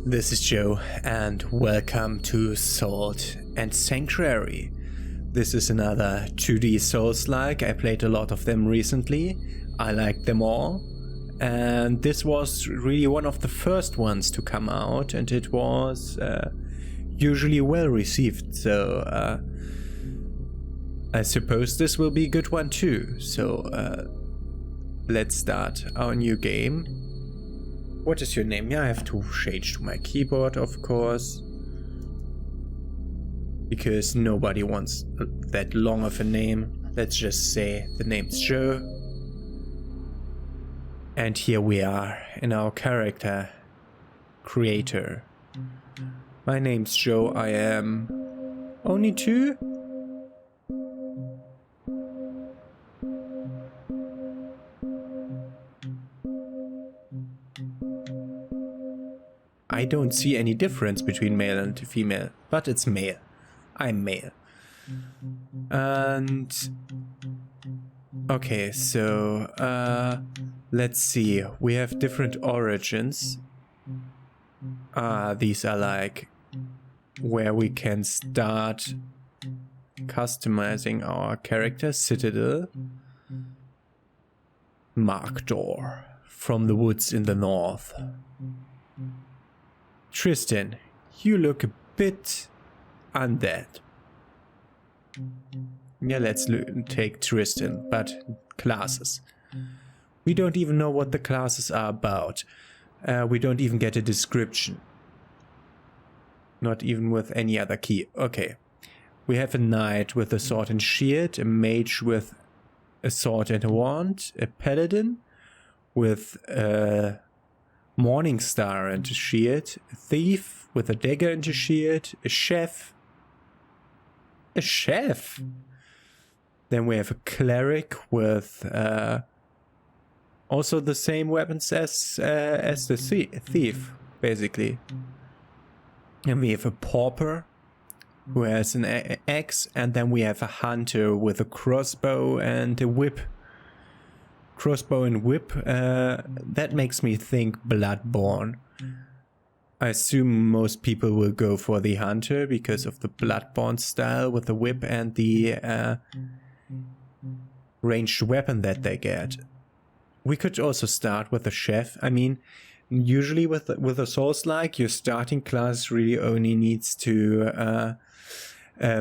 This is Joe, and welcome to Salt and Sanctuary. This is another 2D Souls-like. I played a lot of them recently. I liked them all. And this was really one of the first ones to come out, and it was usually well received. So I suppose this will be a good one too. So let's start our new game. What is your name? Yeah, I have to change to my keyboard, of course. Because nobody wants that long of a name. Let's just say the name's Joe. And here we are in our character creator. My name's Joe. I am only 2? I don't see any difference between male and female, but it's male. I'm male. And okay, so let's see. We have different origins. These are like where we can start customizing our character. Citadel. Mark door from the woods in the north. Tristan, you look a bit undead. Yeah, let's take Tristan, but classes. We don't even know what the classes are about. We don't even get a description. Not even with any other key. Okay. We have a knight with a sword and shield, a mage with a sword and a wand, a paladin with a morning star and a shield, a thief with a dagger and a shield, a chef. A chef? Then we have a cleric with also the same weapons as the thief, basically. And we have a pauper who has an axe, and then we have a hunter with a crossbow and a whip. Crossbow and whip, that makes me think Bloodborne. I assume most people will go for the hunter because of the Bloodborne style with the whip and the ranged weapon that they get. We could also start with a chef. I mean, usually with a Souls-like, your starting class really only needs to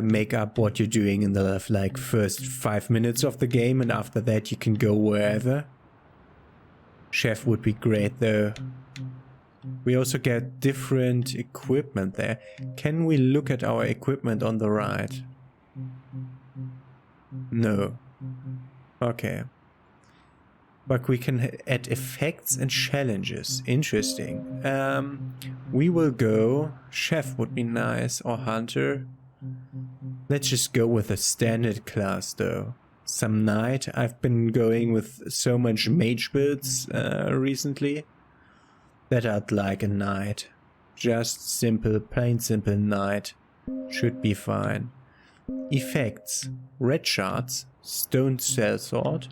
make up what you're doing in the like first 5 minutes of the game, and after that you can go wherever. Chef would be great though. We also get different equipment there. Can we look at our equipment on the right? No. Okay. But we can add effects and challenges. Interesting. We will go... Chef would be nice, or hunter. Let's just go with a standard class though. Some knight. I've been going with so much mage builds recently that I'd like a knight. Just simple, plain simple knight. Should be fine. Effects. Red shards. Stone sellsword.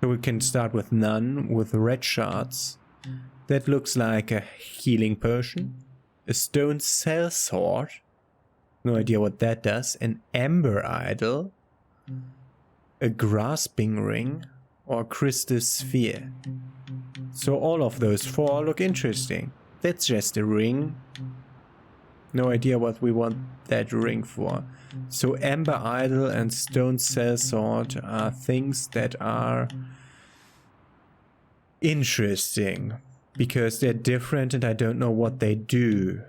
So we can start with none with red shards. That looks like a healing potion. A stone sellsword. No idea what that does. An amber idol. A grasping ring. Or crystal sphere. So all of those 4 look interesting. That's just a ring. No idea what we want that ring for. So amber idol and stone sellsword are things that are interesting. Because they're different and I don't know what they do.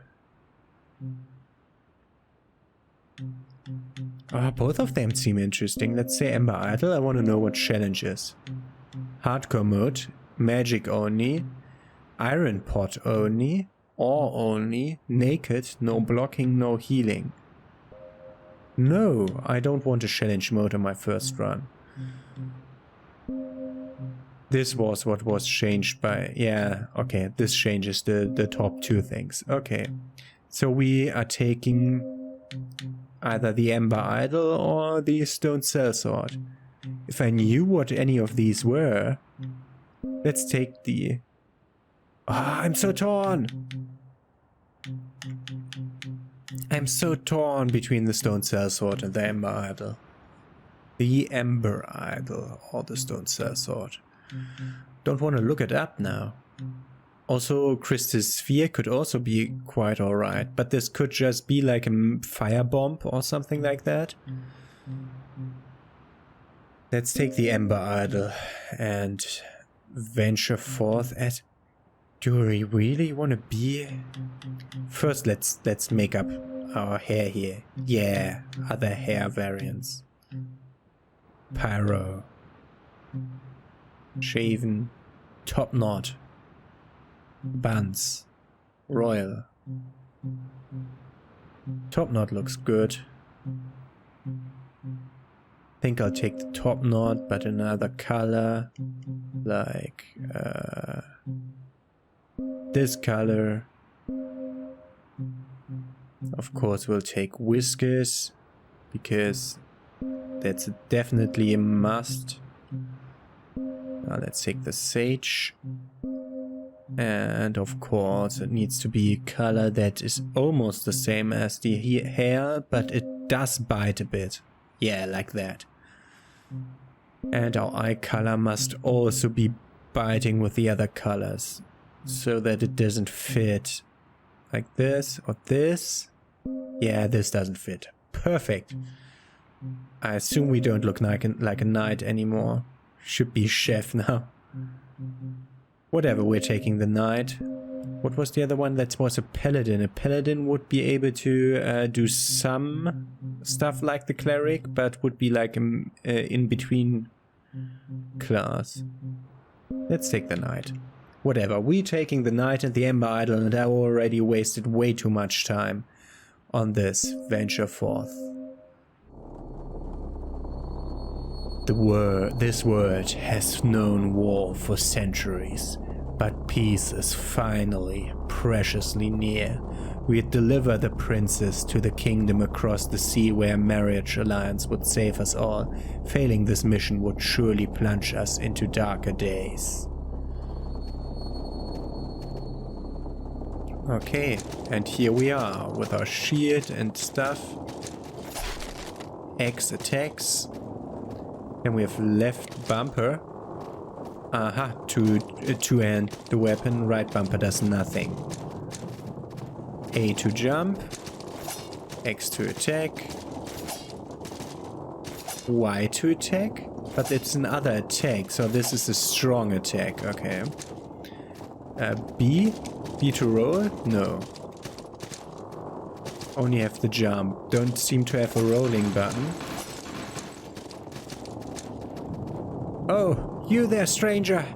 Both of them seem interesting. Let's say Ember Idol. I want to know what challenges. Hardcore mode, magic only, iron pot only, ore only, naked, no blocking, no healing. No, I don't want a challenge mode on my first run. This was what was changed by... Yeah, okay, this changes the top 2 things. Okay, so we are taking... either the Ember Idol or the Stone Sellsword. If I knew what any of these were... Let's take the... I'm so torn! I'm so torn between the stone sellsword and the ember idol. The ember idol or the stone sellsword. Don't want to look it up now. Also, Chris's sphere could also be quite alright, but this could just be like a firebomb or something like that. Let's take the ember idol and venture forth at... Do we really want to be... First, let's make up our hair here. Yeah, other hair variants. Pyro. Shaven. Top knot. Buns. Royal. Top knot looks good. Think I'll take the top knot, but another color. Like, this color. Of course we'll take whiskers, because that's definitely a must. Now let's take the sage. And of course it needs to be a color that is almost the same as the hair, but it does bite a bit. Yeah, like that. And our eye color must also be biting with the other colors, so that it doesn't fit. Like this or this. Yeah, this doesn't fit. Perfect. I assume we don't look like a knight anymore. Should be chef now. Whatever, we're taking the knight. What was the other one? That was a paladin. A paladin would be able to do some stuff like the cleric, but would be like an in-between class. Let's take the knight. Whatever, we're taking the knight and the ember idol, and I already wasted way too much time on this venture forth. This world has known war for centuries, but peace is finally preciously near. We deliver the princess to the kingdom across the sea where a marriage alliance would save us all. Failing this mission would surely plunge us into darker days. Okay, and here we are with our shield and stuff. X attacks. Then we have left bumper. Aha, to hand the weapon. Right bumper does nothing. A to jump. X to attack. Y to attack. But it's another attack, so this is a strong attack. Okay. B. B to roll? No. Only have the jump. Don't seem to have a rolling button. Oh, you there, stranger.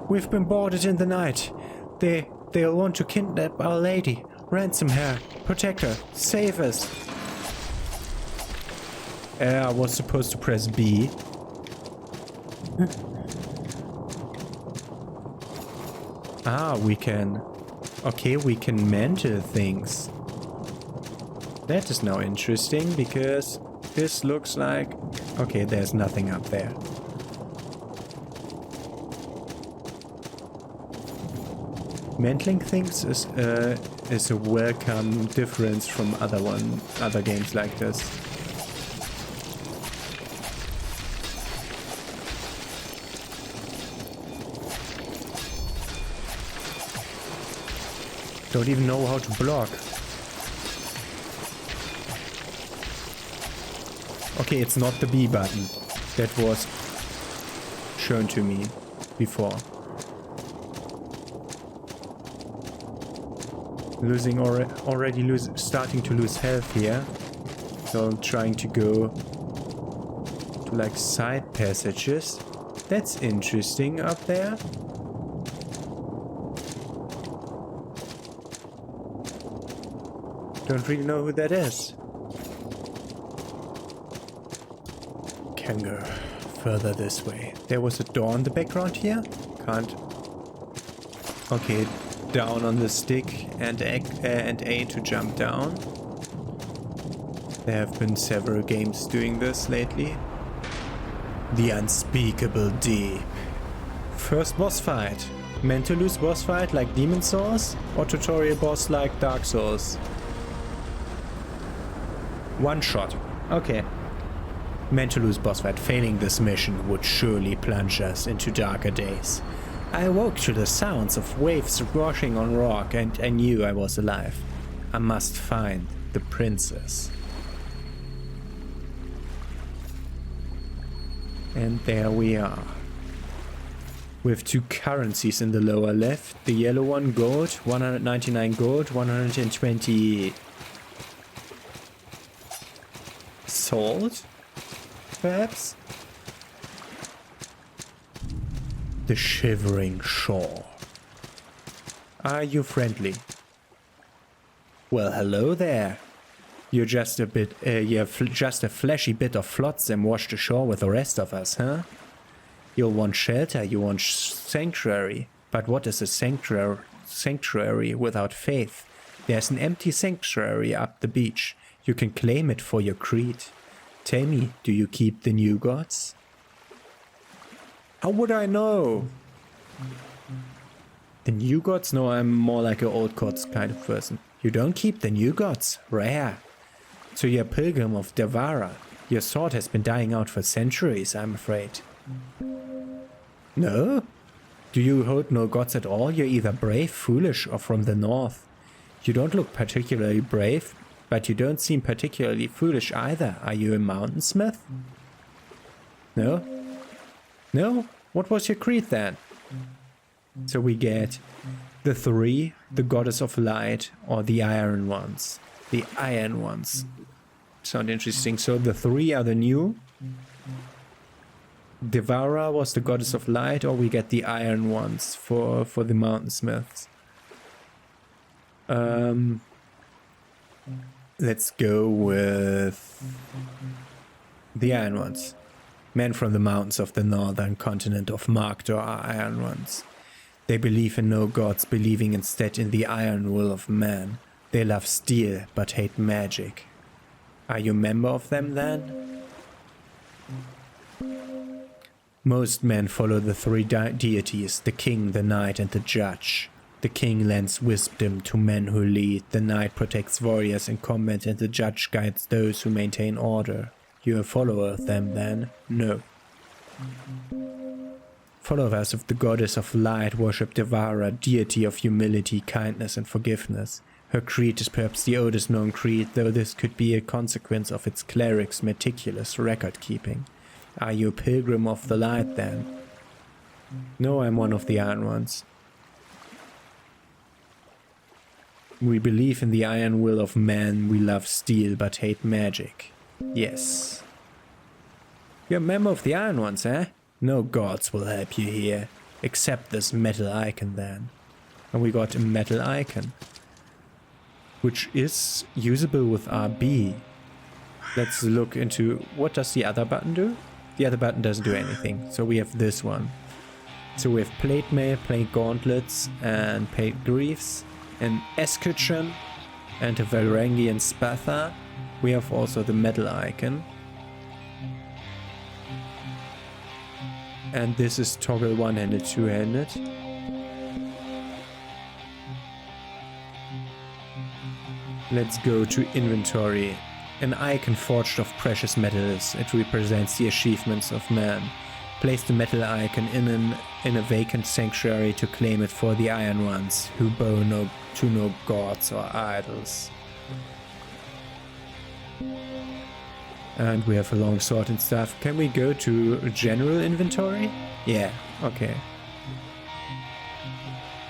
We've been boarded in the night. They'll want to kidnap our lady. Ransom her. Protect her. Save us. I was supposed to press B. We can... Okay, we can mantle things. That is now interesting, because this looks like... Okay, there's nothing up there. Mantling things is a welcome difference from other games like this. Don't even know how to block. Okay, it's not the B button that was shown to me before. Starting to lose health here. So I'm trying to go to like side passages. That's interesting up there. Don't really know who that is. Can go further this way. There was a door in the background here. Can't. Okay, down on the stick and A to jump down. There have been several games doing this lately. The Unspeakable Deep. First boss fight. Meant to lose boss fight like Demon Souls, or tutorial boss like Dark Souls? One shot. Okay. Meant to lose boss fight. Failing this mission would surely plunge us into darker days. I awoke to the sounds of waves washing on rock and I knew I was alive. I must find the princess. And there we are. With 2 currencies in the lower left. The yellow one gold, 199 gold, 120 salt, perhaps? The shivering shore. Are you friendly? Well, hello there. You're just a bit, just a fleshy bit of flotsam washed ashore with the rest of us, huh? You'll want shelter, you want sanctuary. But what is a sanctuary without faith? There's an empty sanctuary up the beach. You can claim it for your creed. Tell me, do you keep the new gods? How would I know? The new gods? No, I'm more like an old gods kind of person. You don't keep the new gods? Rare. So you're a pilgrim of Devara. Your sword has been dying out for centuries, I'm afraid. No? Do you hold no gods at all? You're either brave, foolish, or from the north. You don't look particularly brave, but you don't seem particularly foolish either. Are you a mountainsmith? No? No? What was your creed then? So we get the 3, the goddess of light, or the iron ones. The iron ones. Sound interesting. So the 3 are the new. Devara was the goddess of light, or we get the iron ones for the mountainsmiths. Let's go with the iron ones. Men from the mountains of the northern continent of Magdor are iron ones. They believe in no gods, believing instead in the iron will of man. They love steel, but hate magic. Are you a member of them then? Most men follow the 3 deities, the king, the knight, and the judge. The king lends wisdom to men who lead, the knight protects warriors in combat, and the judge guides those who maintain order. You're a follower of them then? No. Followers of the goddess of light worship Devara, deity of humility, kindness, and forgiveness. Her creed is perhaps the oldest known creed, though this could be a consequence of its clerics' meticulous record-keeping. Are you a pilgrim of the light then? No, I'm one of the iron ones. We believe in the iron will of man, we love steel but hate magic. Yes. You're a member of the iron ones, eh? No gods will help you here, except this metal icon then. And we got a metal icon, which is usable with RB. Let's look into, what does the other button do? The other button doesn't do anything, so we have this one. So we have plate mail, plate gauntlets, and plate greaves, an escutcheon, and a Varangian spatha. We have also the metal icon. And this is toggle one-handed, two-handed. Let's go to inventory. An icon forged of precious metals. It represents the achievements of man. Place the metal icon in a vacant sanctuary to claim it for the iron ones, who bow to no gods or idols. And we have a long sword and stuff. Can we go to general inventory? Yeah, okay.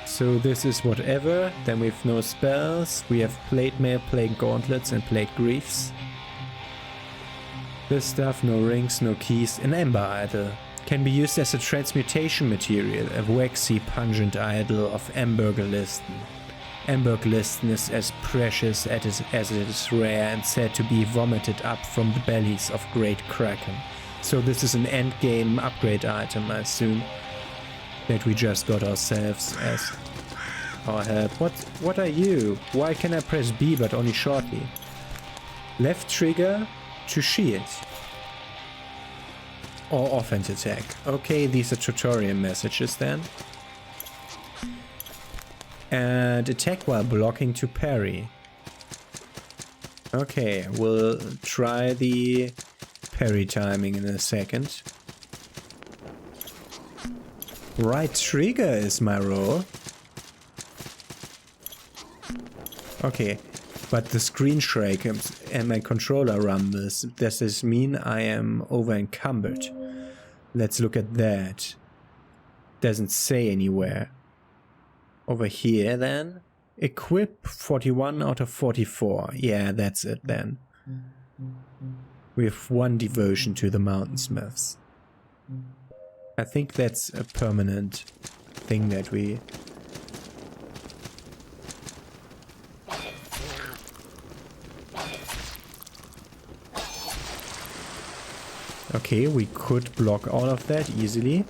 So this is whatever. Then we have no spells. We have plate mail, plate gauntlets, and plate greaves. This stuff, no rings, no keys. An ember idol. Can be used as a transmutation material. A waxy, pungent idol of Amberglisten. Amberglisten is as precious as it is rare and said to be vomited up from the bellies of great kraken. So this is an endgame upgrade item, I assume, that we just got ourselves as our help. What are you? Why can I press B but only shortly? Left trigger to shield. Or offense attack. Okay, these are tutorial messages then. And attack while blocking to parry. Okay, we'll try the parry timing in a second. Right trigger is my roll. Okay, but the screen shakes and my controller rumbles. Does this mean I am over encumbered? Let's look at that. Doesn't say anywhere. Over here then. Equip 41 out of 44. Yeah, that's it then. We have 1 devotion to the Mountainsmiths. I think that's a permanent thing that we... Okay, we could block all of that easily.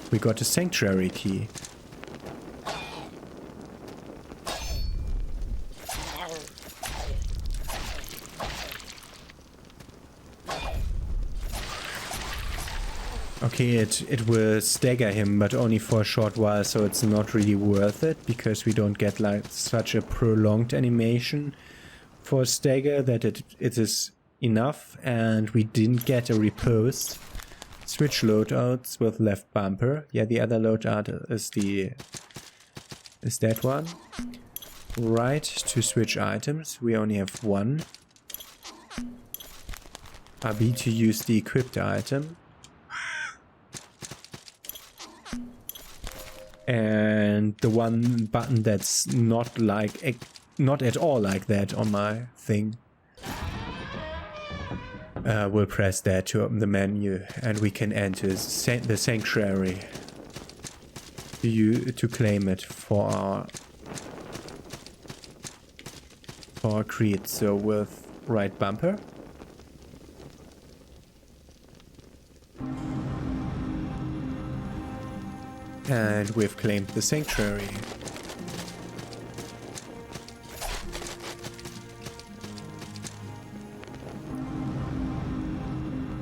We got a sanctuary key. Okay, it will stagger him, but only for a short while, so it's not really worth it, because we don't get like such a prolonged animation for a stagger that it is enough, and we didn't get a repose. Switch loadouts with left bumper. Yeah, the other loadout is that one. Right to switch items. We only have 1. RB to use the equipped item. And the one button that's not at all like that on my thing. We'll press that to open the menu, and we can enter the sanctuary to claim it for our creed. So with right bumper. And we've claimed the sanctuary.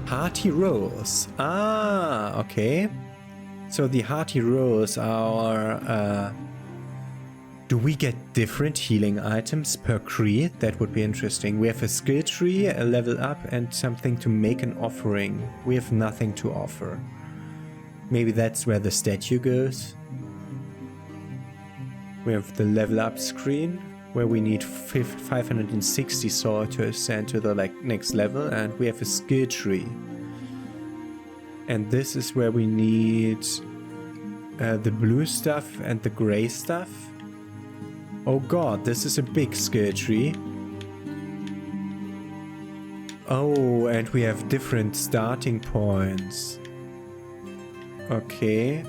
Hearty rolls. Ah, okay. So the hearty rolls are... do we get different healing items per creed? That would be interesting. We have a skill tree, a level up, and something to make an offering. We have nothing to offer. Maybe that's where the statue goes. We have the level up screen, where we need 560 soul to ascend to the next level, and we have a skill tree. And this is where we need the blue stuff and the gray stuff. Oh god, this is a big skill tree. Oh, and we have different starting points. Okay.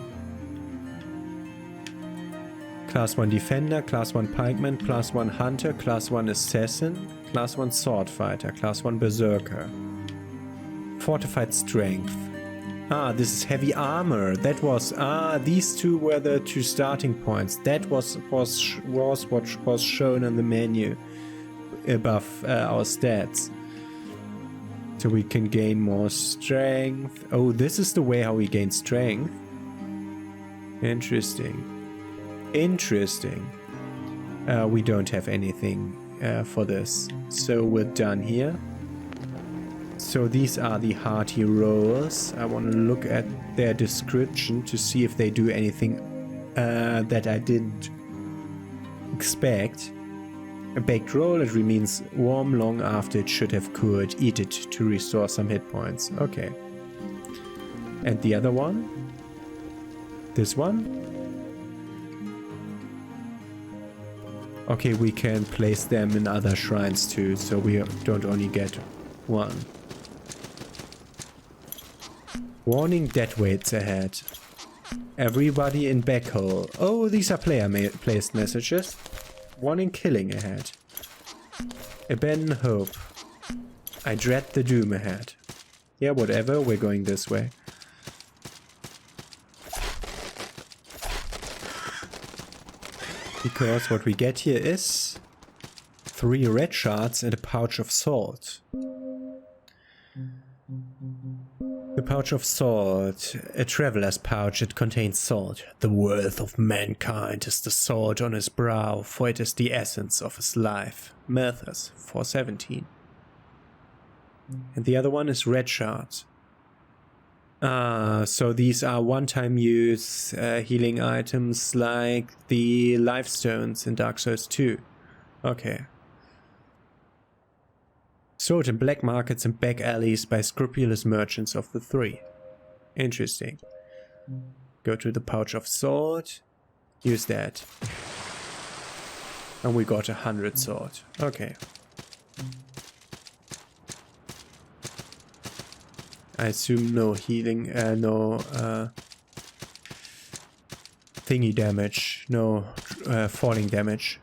Class 1 Defender, Class 1 Pikeman, Class 1 Hunter, Class 1 Assassin, Class 1 Sword Fighter, Class 1 Berserker. Fortified Strength. Ah, this is heavy armor. That was... Ah, these two were the 2 starting points. That was what was shown on the menu above our stats. So we can gain more strength. Oh, this is the way how we gain strength. Interesting. Interesting. We don't have anything for this. So we're done here. So these are the hearty rolls. I want to look at their description to see if they do anything that I didn't expect. A baked roll, it remains warm long after it should have cooled. Eat it to restore some hit points. Okay. And the other one? This one? Okay, we can place them in other shrines too, so we don't only get one. Warning, dead weights ahead. Everybody in back hole. Oh, these are player-placed messages. Warning, killing ahead. Abandon hope. I dread the doom ahead. Yeah, whatever, we're going this way. Because what we get here is 3 red shards and a pouch of salt. The pouch of salt. A traveler's pouch. It contains salt. The worth of mankind is the salt on his brow, for it is the essence of his life. Malthus, 417. And the other one is red shards. So these are one-time use healing items like the life stones in Dark Souls 2. Okay. Sold in black markets and back alleys by scrupulous merchants of the three. Interesting. Go to the pouch of salt. Use that. And we got 100 salt. Okay. I assume no healing, no thingy damage, no falling damage.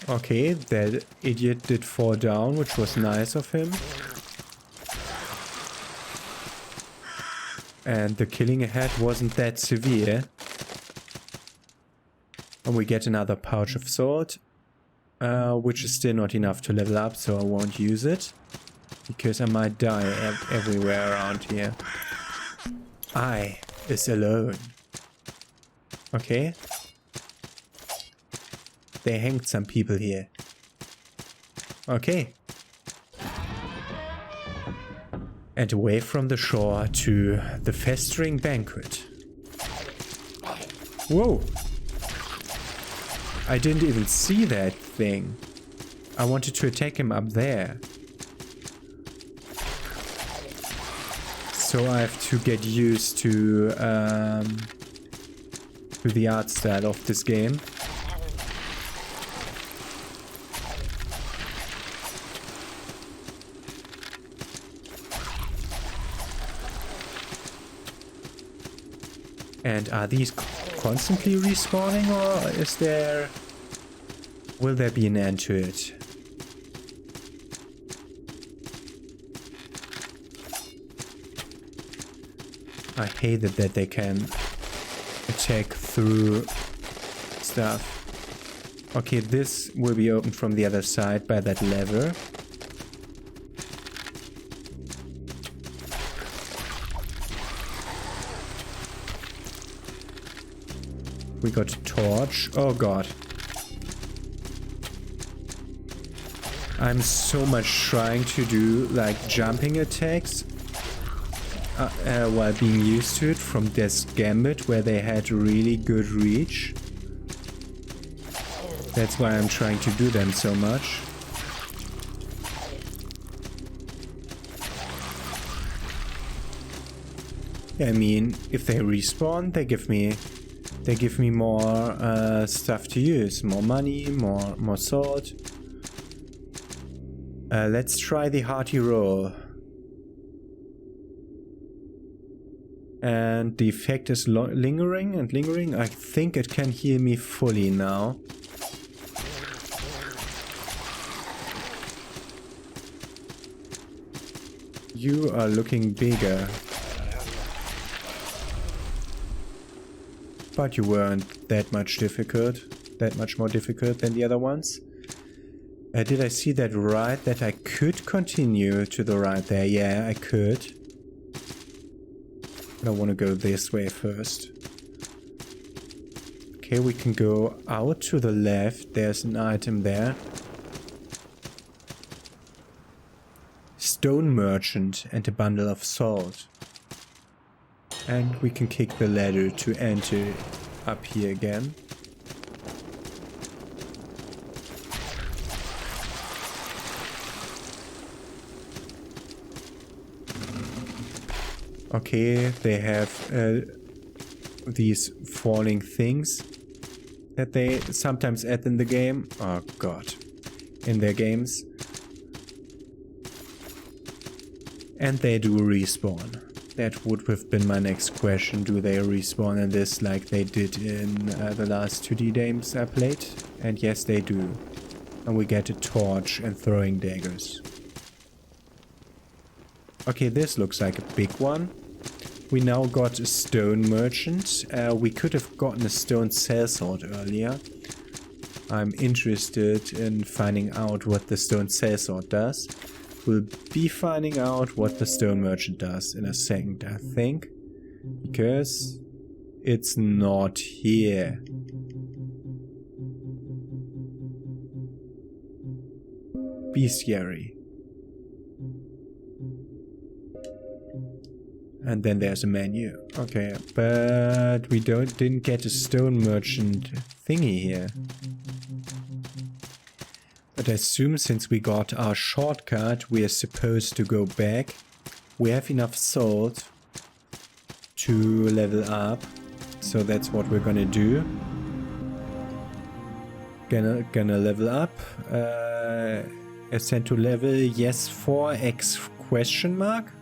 Okay, that idiot did fall down, which was nice of him. And the killing ahead wasn't that severe. And we get another pouch of salt, which is still not enough to level up, so I won't use it. Because I might die everywhere around here. I is alone. Okay. They hanged some people here. Okay. And away from the shore to the festering banquet. Whoa! I didn't even see that thing. I wanted to attack him up there. So I have to get used to the art style of this game. And are these constantly respawning, or is there... will there be an end to it? I hate it that they can attack through stuff. Okay, this will be opened from the other side by that lever. We got a torch. Oh god. I'm so much trying to do like jumping attacks while being used to it from this Gambit where they had really good reach. That's why I'm trying to do them so much. Yeah, I mean, if they respawn, they give me more stuff to use, more money, more salt. Let's try the hearty roll. And the effect is lingering and lingering. I think it can heal me fully now. You are looking bigger. But you weren't that much more difficult than the other ones. Did I see that right? That I could continue to the right there? Yeah, I could. But I want to go this way first. Okay, we can go out to the left. There's an item there. Stone merchant and a bundle of salt. And we can kick the ladder to enter up here again. Okay, they have these falling things that they sometimes add in the game. Oh god. In their games. And they do respawn. That would have been my next question. Do they respawn in this like they did in the last 2D games I played? And yes, they do. And we get a torch and throwing daggers. Okay, this looks like a big one. We now got a stone merchant. We could have gotten a stone sellsword earlier. I'm interested in finding out what the stone sellsword does. We'll be finding out what the stone merchant does in a second, I think. Because it's not here. Bestiary. And then there's a menu. Okay, but we didn't get a stone merchant thingy here. But I assume since we got our shortcut, we are supposed to go back. We have enough salt to level up, so that's what we're gonna do. Gonna level up. Ascend to level, yes, 4x question mark?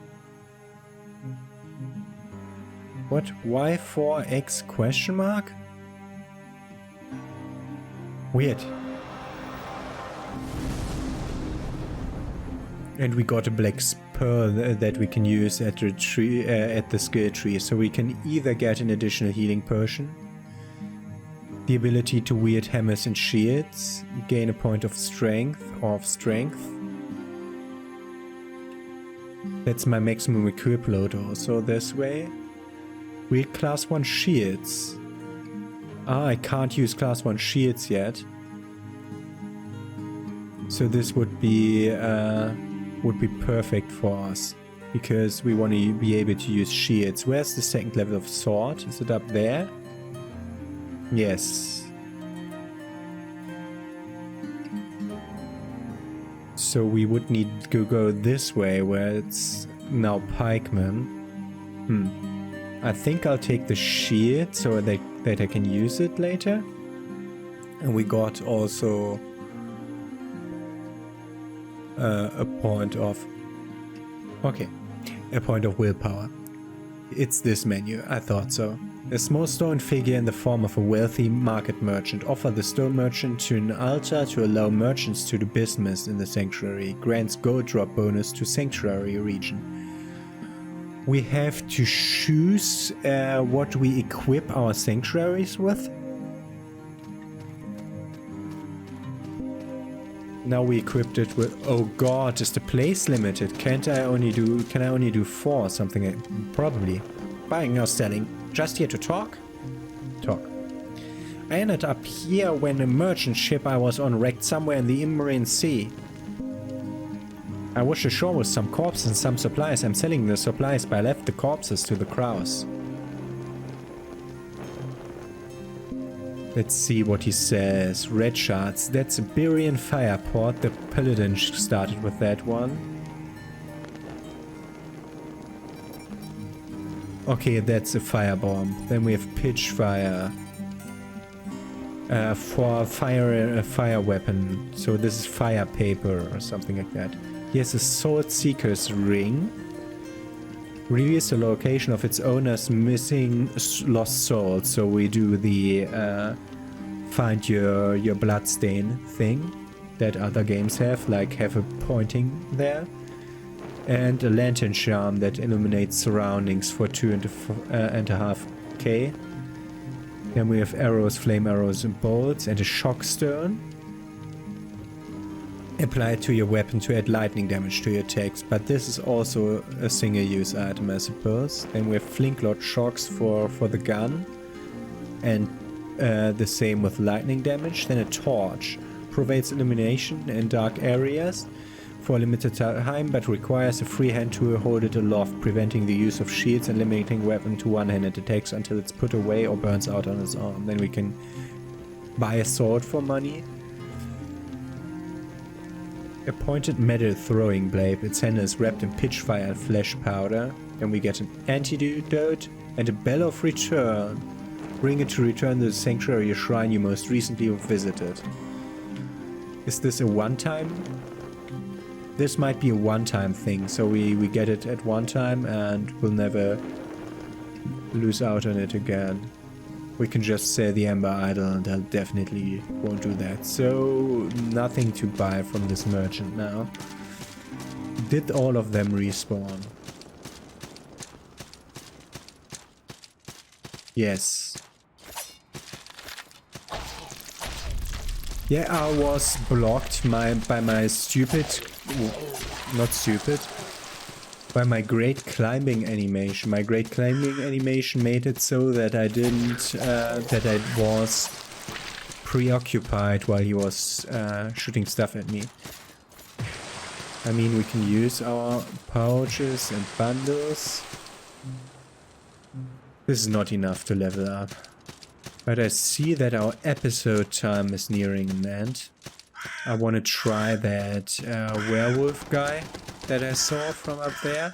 What? Why 4x question mark? Weird. And we got a black pearl that we can use at the tree, at the skill tree, so we can either get an additional healing potion, the ability to wield hammers and shields, gain a point of strength That's my maximum equip load also this way. Wield class 1 shields. Ah, I can't use class 1 shields yet. So this would be perfect for us, because we want to be able to use shields. Where's the second level of sword? Is it up there? Yes. So we would need to go this way, where it's now pikemen. I think I'll take the shield so that I can use it later. And we got also a point of willpower. It's this menu, I thought so. A small stone figure in the form of a wealthy market merchant. Offer the stone merchant to an altar to allow merchants to do business in the sanctuary. Grants gold drop bonus to sanctuary region. We have to choose what we equip our sanctuaries with. Now we equipped it with, oh god, is the place limited? Can I only do 4 or something? Probably. Buying or selling? Just here to talk? Talk. I ended up here when a merchant ship I was on wrecked somewhere in the Immerine Sea. I washed ashore with some corpses and some supplies. I'm selling the supplies, but I left the corpses to the crows. Let's see what he says. Red shards. That's a Birian fireport. The paladin started with that one. Okay, that's a firebomb. Then we have pitch fire. For fire, a fire weapon. So this is fire paper or something like that. Here's a Soul Seeker's ring. Reveals the location of its owner's missing lost soul. So we do the find your bloodstain thing that other games have, like have a pointing there. And a lantern charm that illuminates surroundings for 2.5k. Then we have arrows, flame arrows and bolts, and a shock stone. Apply it to your weapon to add lightning damage to your attacks, but this is also a single use item, I suppose. Then we have flintlock shocks for the gun, and the same with lightning damage. Then a torch provides illumination in dark areas for a limited time, but requires a free hand to hold it aloft, preventing the use of shields and limiting weapon to one-handed attacks until it's put away or burns out on its own. Then we can buy a sword for money. A pointed metal throwing blade. Its handle is wrapped in pitch fire and flesh powder. Then we get an antidote and a bell of return. Bring it to return to the sanctuary or shrine you most recently visited. Is this a one-time? This might be a one-time thing, so we get it at one time and we'll never lose out on it again. We can just sell the Amber Idol and I definitely won't do that. So, nothing to buy from this merchant now. Did all of them respawn? Yes. Yeah, I was blocked by my stupid... not stupid. By my great climbing animation. My great climbing animation made it so that I didn't... that I was preoccupied while he was shooting stuff at me. I mean, we can use our pouches and bundles. This is not enough to level up. But I see that our episode time is nearing an end. I want to try that werewolf guy that I saw from up there.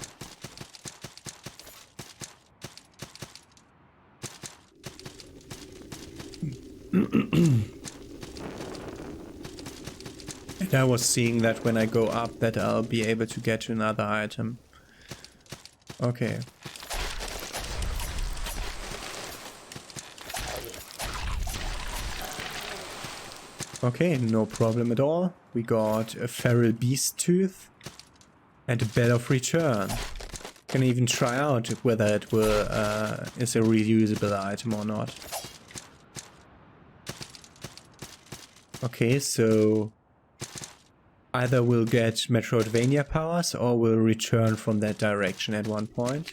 And I was seeing that when I go up that I'll be able to get to another item. Okay. Okay, no problem at all. We got a feral beast tooth and a bell of return. Can even try out whether it will is a reusable item or not. Okay, so either we'll get Metroidvania powers or we'll return from that direction at one point.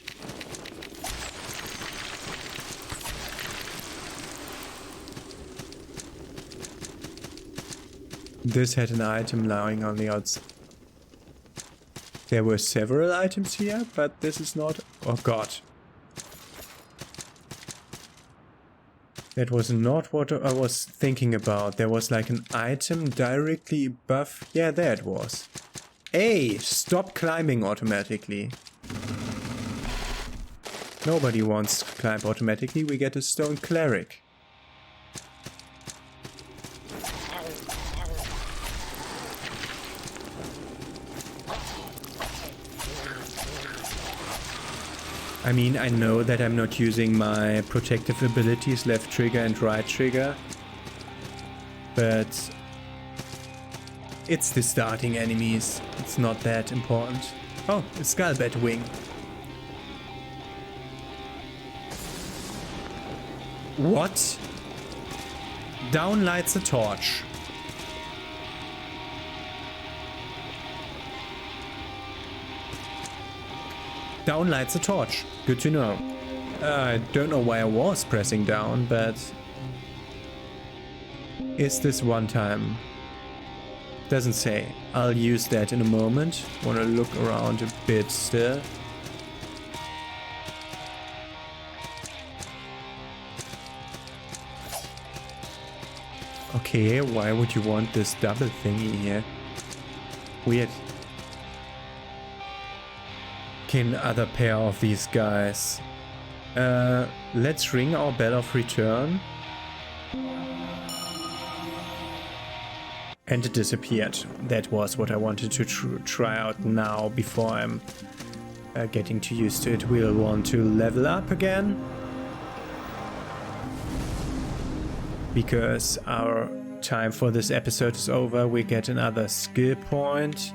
This had an item lying on the outside. There were several items here, but this is not... Oh god. That was not what I was thinking about. There was like an item directly above... Yeah, there it was. Hey, stop climbing automatically. Nobody wants to climb automatically. We get a stone cleric. I mean, I know that I'm not using my protective abilities, left trigger and right trigger, but it's the starting enemies. It's not that important. Oh, a skullbat wing. What? Down lights a torch. Down lights a torch. Good to know. I don't know why I was pressing down, but... Is this one time? Doesn't say. I'll use that in a moment. Wanna look around a bit still. Okay, why would you want this double thingy here? Weird. Okay, another pair of these guys. Let's ring our bell of return. And it disappeared. That was what I wanted to try out now before I'm getting too used to it. We'll want to level up again. Because our time for this episode is over. We get another skill point.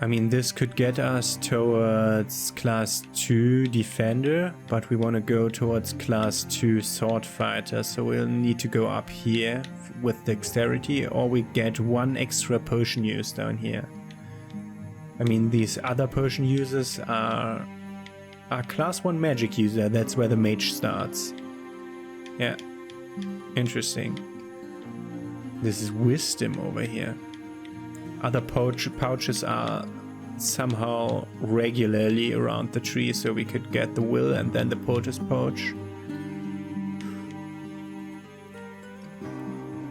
I mean, this could get us towards class 2 defender, but we want to go towards class 2 sword fighter, so we'll need to go up here with dexterity, or we get one extra potion use down here. I mean, these other potion users are class 1 magic user. That's where the mage starts. Yeah, interesting. This is wisdom over here. Other pouches are somehow regularly around the tree, so we could get the will and then the porter's pouch.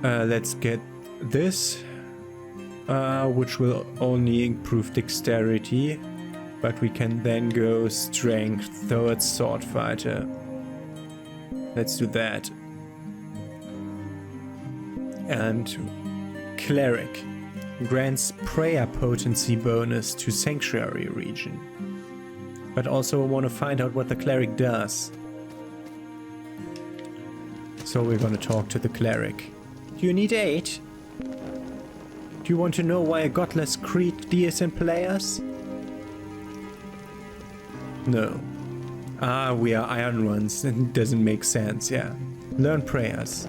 Let's get this, which will only improve dexterity, but we can then go strength towards sword fighter. Let's do that. And cleric. Grants prayer potency bonus to sanctuary region. But also I want to find out what the cleric does. So we're gonna talk to the cleric. Do you need aid? Do you want to know why a godless creed deals in players? No. Ah, we are Iron Ones. It doesn't make sense, yeah. Learn prayers.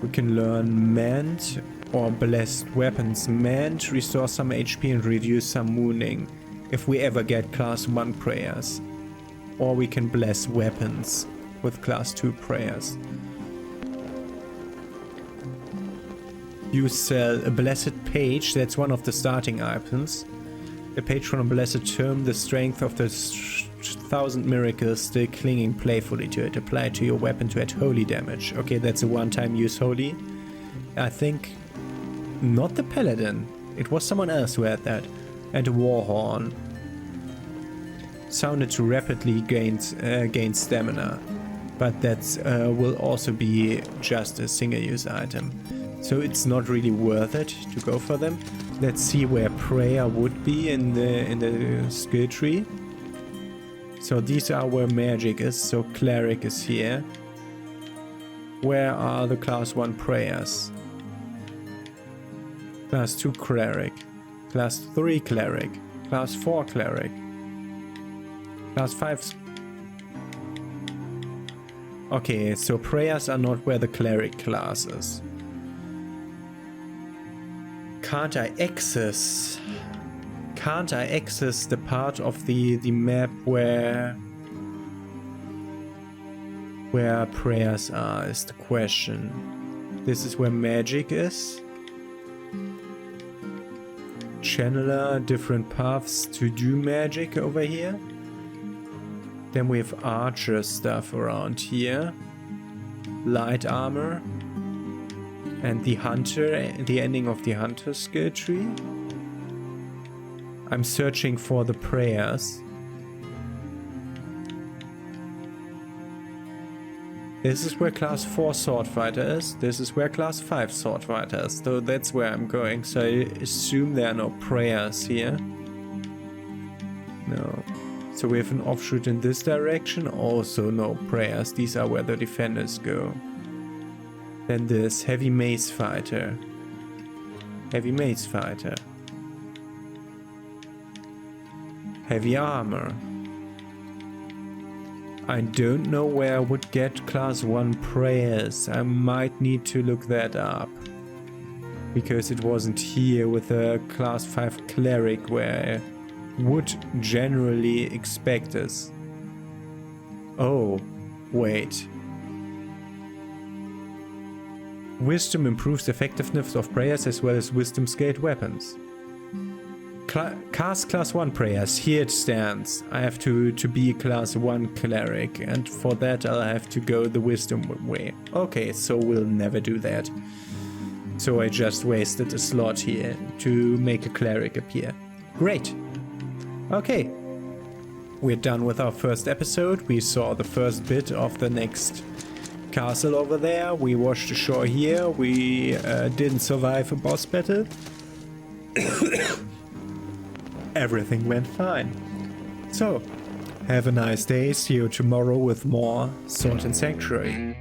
We can learn mend or blessed weapons. Mend, restore some HP and reduce some wounding if we ever get class 1 prayers. Or we can bless weapons with class 2 prayers. You sell a blessed page, that's one of the starting items. A page from a blessed term, the strength of the 1,000 miracles still clinging playfully to it. Apply to your weapon to add holy damage. Okay, that's a one-time use holy. I think not the paladin. It was someone else who had that. And a war horn. Sounded to rapidly gain stamina. But that will also be just a single-use item. So it's not really worth it to go for them. Let's see where prayer would be in the skill tree. So these are where magic is, so cleric is here. Where are the class 1 prayers? Class 2 cleric, class 3 cleric, class 4 cleric, class 5... Okay, so prayers are not where the cleric class is. Can't I access the part of the map where prayers are, is the question. This is where magic is. Channeler, different paths to do magic over here. Then we have archer stuff around here. Light armor. And the hunter, the ending of the hunter skill tree. I'm searching for the prayers. This is where class 4 sword fighter is. This is where class 5 sword fighter is. So that's where I'm going. So I assume there are no prayers here. No. So we have an offshoot in this direction. Also no prayers. These are where the defenders go. Then this heavy mace fighter. Heavy mace fighter. Heavy armor. I don't know where I would get class 1 prayers. I might need to look that up. Because it wasn't here with a class 5 cleric where I would generally expect this. Oh, wait. Wisdom improves the effectiveness of prayers as well as wisdom scaled weapons. Cast class 1 prayers, here it stands. I have to be class 1 cleric, and for that I'll have to go the wisdom way. Okay, so we'll never do that. So I just wasted a slot here to make a cleric appear. Great. Okay. We're done with our first episode. We saw the first bit of the next castle over there. We washed ashore here. We didn't survive a boss battle. Everything went fine. So, have a nice day. See you tomorrow with more Sword and Sanctuary.